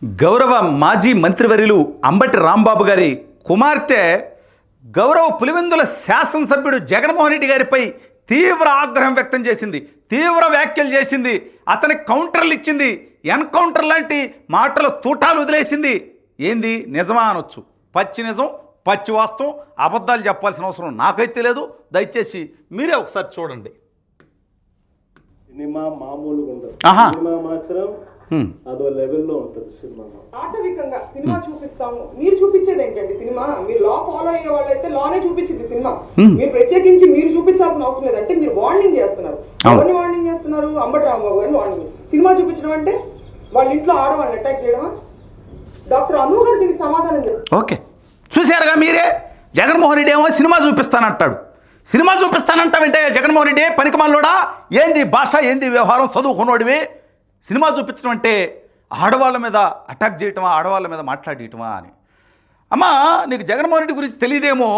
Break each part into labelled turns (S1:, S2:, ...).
S1: గౌరవ మాజీ మంత్రివర్యులు అంబటి రాంబాబు గారి కుమార్తె గౌరవ పులివెందుల శాసనసభ్యుడు జగన్మోహన్ రెడ్డి గారిపై తీవ్ర ఆగ్రహం వ్యక్తం చేసింది, తీవ్ర వ్యాఖ్యలు చేసింది, అతనికి కౌంటర్లు ఇచ్చింది, ఎన్కౌంటర్ లాంటి మాటల తూటాలు వదిలేసింది. ఏంది నిజమా అనొచ్చు, పచ్చి నిజం పచ్చి వాస్తవం, అబద్ధాలు చెప్పాల్సిన అవసరం నాకైతే లేదు. దయచేసి మీరే ఒకసారి చూడండి.
S2: సినిమా మామూలుగా ఉండదు, సినిమా మాత్రం అదో లెవెల్లో ఉంటుంది. సినిమా
S3: ఆటవికంగా సినిమా చూపిస్తాము, మీరు చూపించేది ఏంటండి? సినిమా మీరు లా ఫాలో అయ్యే వాళ్ళైతే లానే చూపించింది సినిమా. మీరు ప్రత్యేకించి మీరు చూపించాల్సిన అవసరం లేదంటే మీరు వార్నింగ్ చేస్తున్నారు. ఎవరిని వార్నింగ్ చేస్తున్నారు? అంబటి రాంబాబు గారిని వార్నింగ్. సినిమా చూపించడం అంటే వాళ్ళ ఇంట్లో ఆడవాళ్ళని అటాక్ చేయడమా? డాక్టర్ అను గారు దీనికి సమాధానం చెప్పారు.
S1: ఓకే, చూశారుగా మీరే. జగన్మోహన్ రెడ్డి ఏమో సినిమా చూపిస్తానంటాడు. సినిమా చూపిస్తానంటావంటే జగన్మోహన్ రెడ్డి పనికిమాలోడా? ఏంది భాష, ఏంది వ్యవహారం? చదువుకున్నోడివి సినిమా చూపించడం అంటే ఆడవాళ్ళ మీద అటాక్ చేయటమా, ఆడవాళ్ళ మీద మాట్లాడటమా అని. అమ్మా, నీకు జగన్మోహన్ రెడ్డి గురించి తెలియదేమో.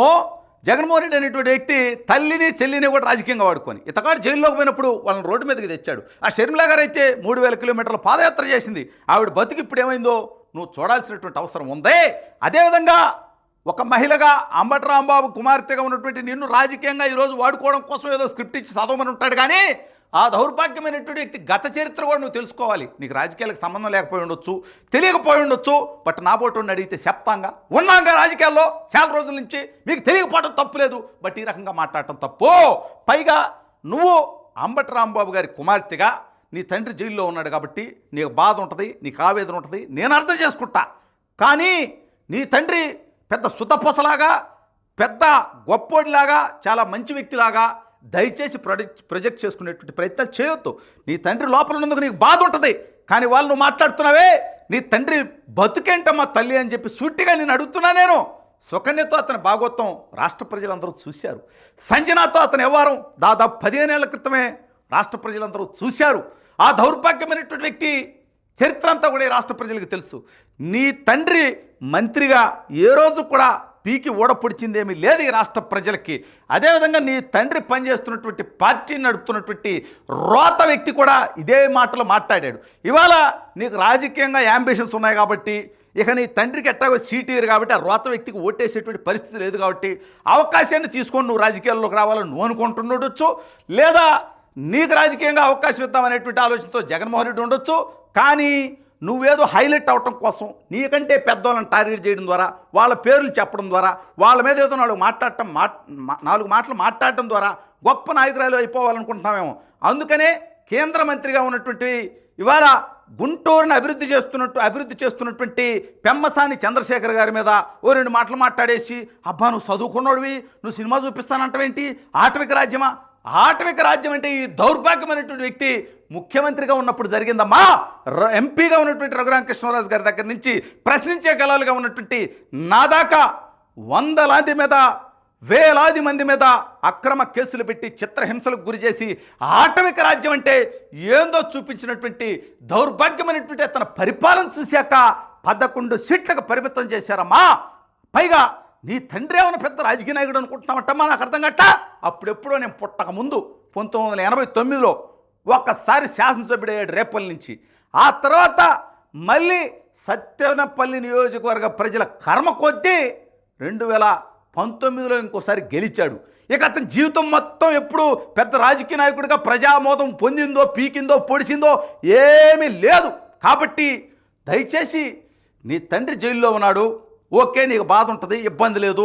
S1: జగన్మోహన్ రెడ్డి అనేటువంటి వ్యక్తి తల్లిని చెల్లిని కూడా రాజకీయంగా వాడుకొని ఇతగాడు జైల్లోకి పోయినప్పుడు వాళ్ళని రోడ్డు మీదకి తెచ్చాడు. ఆ షర్మిలా గారు అయితే 3000 కిలోమీటర్ల పాదయాత్ర చేసింది. ఆవిడ బతికి ఇప్పుడు ఏమైందో నువ్వు చూడాల్సినటువంటి అవసరం ఉంది. అదేవిధంగా ఒక మహిళగా అంబటి రాంబాబు కుమార్తెగా ఉన్నటువంటి నిన్ను రాజకీయంగా ఈరోజు వాడుకోవడం కోసం ఏదో స్క్రిప్ట్ ఇచ్చి చదవమని ఉంటాడు. కానీ ఆ దౌర్భాగ్యమైనటువంటి వ్యక్తి గత చరిత్ర కూడా నువ్వు తెలుసుకోవాలి. నీకు రాజకీయాలకు సంబంధం లేకపోయి ఉండొచ్చు, తెలియకపోయి ఉండొచ్చు. బట్ నా బోటుని అడిగితే చెప్తాంగా, ఉన్నాగా రాజకీయాల్లో చాలా రోజుల నుంచి. మీకు తెలియకపోవడం తప్పులేదు, బట్ ఈ రకంగా మాట్లాడటం తప్పు. పైగా నువ్వు అంబటి రాంబాబు గారి కుమార్తెగా నీ తండ్రి జైల్లో ఉన్నాడు కాబట్టి నీకు బాధ ఉంటుంది, నీకు ఆవేదన ఉంటుంది, నేను అర్థం చేసుకుంటా. కానీ నీ తండ్రి పెద్ద సుతపొసలాగా, పెద్ద గొప్పోడిలాగా, చాలా మంచి వ్యక్తిలాగా దయచేసి ప్రొజెక్ట్ చేసుకునేటువంటి ప్రయత్నాలు చేయొద్దు. నీ తండ్రి లోపల ఉన్నందుకు నీకు బాధ ఉంటుంది. కానీ వాళ్ళు నువ్వు మాట్లాడుతున్నావే, నీ తండ్రి బతుకేంటమ్మా తల్లి అని చెప్పి సూటిగా నేను అడుగుతున్నా. నేను సుకన్యతో అతని భాగోత్వం రాష్ట్ర ప్రజలందరూ చూశారు. సంజనాతో అతని వ్యవహారం దాదాపు 15 ఏళ్ల క్రితమే రాష్ట్ర ప్రజలందరూ చూశారు. ఆ దౌర్భాగ్యమైనటువంటి వ్యక్తి చరిత్ర అంతా కూడా రాష్ట్ర ప్రజలకు తెలుసు. నీ తండ్రి మంత్రిగా ఏ రోజు కూడా పీకి ఊడపొడిచిందేమీ లేదు ఈ రాష్ట్ర ప్రజలకి. అదేవిధంగా నీ తండ్రి పనిచేస్తున్నటువంటి పార్టీని నడుపుతున్నటువంటి రోత వ్యక్తి కూడా ఇదే మాటలు మాట్లాడాడు. ఇవాళ నీకు రాజకీయంగా యాంబిషన్స్ ఉన్నాయి కాబట్టి, ఇక నీ తండ్రికి ఎట్టాగో సీట్ ఇయ్యరు కాబట్టి ఆ రోత వ్యక్తికి ఓటేసేటువంటి పరిస్థితి లేదు కాబట్టి అవకాశాన్ని తీసుకొని నువ్వు రాజకీయాల్లోకి రావాలని నువ్వు అనుకుంటుండొచ్చు. లేదా నీకు రాజకీయంగా అవకాశం ఇద్దామనేటువంటి ఆలోచనతో జగన్మోహన్ రెడ్డి ఉండొచ్చు. కానీ నువ్వేదో హైలైట్ అవటం కోసం నీకంటే పెద్దవాళ్ళని టార్గెట్ చేయడం ద్వారా, వాళ్ళ పేర్లు చెప్పడం ద్వారా, వాళ్ళ మీద ఏదో నాలుగు మాటలు మాట్లాడటం ద్వారా గొప్ప నాయకురాలు అయిపోవాలనుకుంటున్నామేమో. అందుకనే కేంద్ర మంత్రిగా ఉన్నటువంటి ఇవాళ గుంటూరుని అభివృద్ధి చేస్తున్నటువంటి పెమ్మసాని చంద్రశేఖర్ గారి మీద ఓ 2 మాటలు మాట్లాడేసి, అబ్బా నువ్వు చదువుకున్నోడివి, నువ్వు సినిమా చూపిస్తానంటావేంటి? ఆటవిక రాజ్యమా? ఆటవిక రాజ్యం అంటే ఈ దౌర్భాగ్యమైనటువంటి వ్యక్తి ముఖ్యమంత్రిగా ఉన్నప్పుడు జరిగిందమ్మా. ఎంపీగా ఉన్నటువంటి రఘురామకృష్ణరాజు గారి దగ్గర నుంచి ప్రశ్నించే గలాలుగా ఉన్నటువంటి నా దాకా వందలాది మీద, వేలాది మంది మీద అక్రమ కేసులు పెట్టి చిత్రహింసలకు గురి చేసి ఆటవిక రాజ్యం అంటే ఏందో చూపించినటువంటి దౌర్భాగ్యమైనటువంటి తన పరిపాలన చూశాక 11 సీట్లకు పరిమితం చేశారమ్మా. పైగా నీ తండ్రి ఏమైనా పెద్ద రాజకీయ నాయకుడు అనుకుంటున్నామట్టమ్మా, నాకు అర్థం కట్ట. అప్పుడెప్పుడో నేను పుట్టక ముందు 1989లో ఒక్కసారి శాసనసభ్యుడయ్యాడు రేపల్లి నుంచి. ఆ తర్వాత మళ్ళీ సత్యనపల్లి నియోజకవర్గ ప్రజల కర్మ కొద్దీ 2019లో ఇంకోసారి గెలిచాడు. ఇక అతని జీవితం మొత్తం ఎప్పుడు పెద్ద రాజకీయ నాయకుడిగా ప్రజామోదం పొందిందో, పీకిందో, పొడిచిందో ఏమీ లేదు. కాబట్టి దయచేసి నీ తండ్రి జైల్లో ఉన్నాడు, ఓకే, నీకు బాధ ఉంటుంది, ఇబ్బంది లేదు.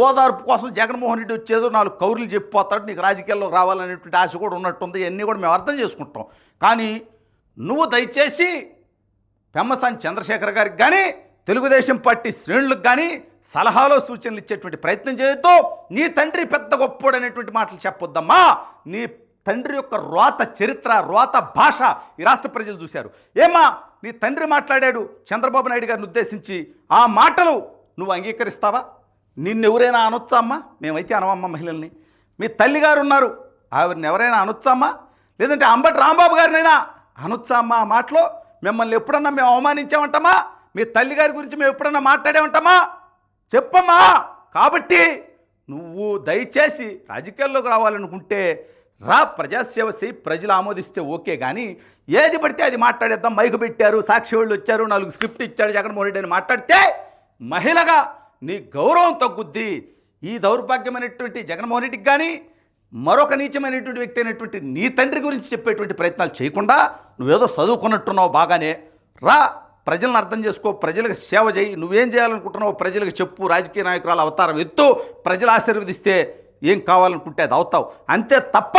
S1: ఓదార్పు కోసం జగన్మోహన్ రెడ్డి వచ్చేదో 4 కౌరులు చెప్పిపోతాడు, నీకు రాజకీయాల్లో రావాలనేటువంటి ఆశ కూడా ఉన్నట్టుంది. ఇవన్నీ కూడా మేము అర్థం చేసుకుంటాం. కానీ నువ్వు దయచేసి పెమ్మసాని చంద్రశేఖర్ గారికి కానీ తెలుగుదేశం పార్టీ శ్రేణులకు కానీ సలహాలు సూచనలు ఇచ్చేటువంటి ప్రయత్నం చేయొద్దు. నీ తండ్రి పెద్ద గొప్పోడు అనేటువంటి మాటలు చెప్పొద్దమ్మా. నీ తండ్రి యొక్క రోత చరిత్ర, రోత భాష ఈ రాష్ట్ర ప్రజలు చూశారు. ఏమా నీ తండ్రి మాట్లాడాడు చంద్రబాబు నాయుడు గారిని ఉద్దేశించి, ఆ మాటలు నువ్వు అంగీకరిస్తావా? నిన్నెవరైనా అనొచ్చా అమ్మా? మేమైతే అనవమ్మ మహిళల్ని. మీ తల్లిగారు ఉన్నారు, ఆవిడని ఎవరైనా అనొచ్చామ్మా? లేదంటే అంబటి రాంబాబు గారినైనా అనొచ్చా అమ్మా? ఆ మాటలో మిమ్మల్ని ఎప్పుడన్నా మేము అవమానించామంటామా? మీ తల్లిగారి గురించి మేము ఎప్పుడన్నా మాట్లాడామంటామా? చెప్పమ్మా. కాబట్టి నువ్వు దయచేసి రాజకీయాల్లోకి రావాలనుకుంటే రా ప్రజాసేవ చేయి, ప్రజలు ఆమోదిస్తే ఓకే, కానీ ఏది పడితే అది మాట్లాడేద్దాం. మైకు పెట్టారు, సాక్షి వాళ్ళు వచ్చారు, 4 స్క్రిప్ట్ ఇచ్చాడు జగన్మోహన్ రెడ్డి అని మాట్లాడితే మహిళగా నీ గౌరవం తగ్గుద్ది. ఈ దౌర్భాగ్యమైనటువంటి జగన్మోహన్ రెడ్డికి కానీ మరొక నీచమైనటువంటి వ్యక్తి అయినటువంటి నీ తండ్రి గురించి చెప్పేటువంటి ప్రయత్నాలు చేయకుండా నువ్వేదో చదువుకున్నట్టున్నావు బాగానే. రా ప్రజలను అర్థం చేసుకో, ప్రజలకు సేవ చేయి, నువ్వేం చేయాలనుకుంటున్నావు ప్రజలకు చెప్పు, రాజకీయ నాయకురాలు అవతారం ఎత్తు, ప్రజలు ఆశీర్వదిస్తే ఏం కావాలనుకుంటే అది అవుతావు, అంతే తప్ప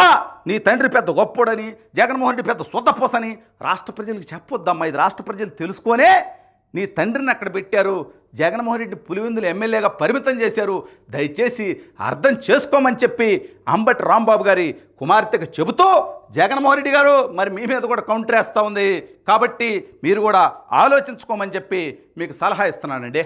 S1: నీ తండ్రి పెద్ద గొప్పోడని, జగన్మోహన్ రెడ్డి పెద్ద సొద్దపోసని రాష్ట్ర ప్రజలకు చెప్పొద్దమ్మా. ఇది రాష్ట్ర ప్రజలు తెలుసుకొనే నీ తండ్రిని అక్కడ పెట్టారు, జగన్మోహన్ రెడ్డి పులివెందులు ఎమ్మెల్యేగా పరిమితం చేశారు. దయచేసి అర్థం చేసుకోమని చెప్పి అంబటి రాంబాబు గారి కుమార్తెకు చెబుతూ, జగన్మోహన్ రెడ్డి గారు మరి మీ మీద కూడా కౌంటర్ వేస్తూ ఉంది, కాబట్టి మీరు కూడా ఆలోచించుకోమని చెప్పి మీకు సలహా ఇస్తున్నానండి.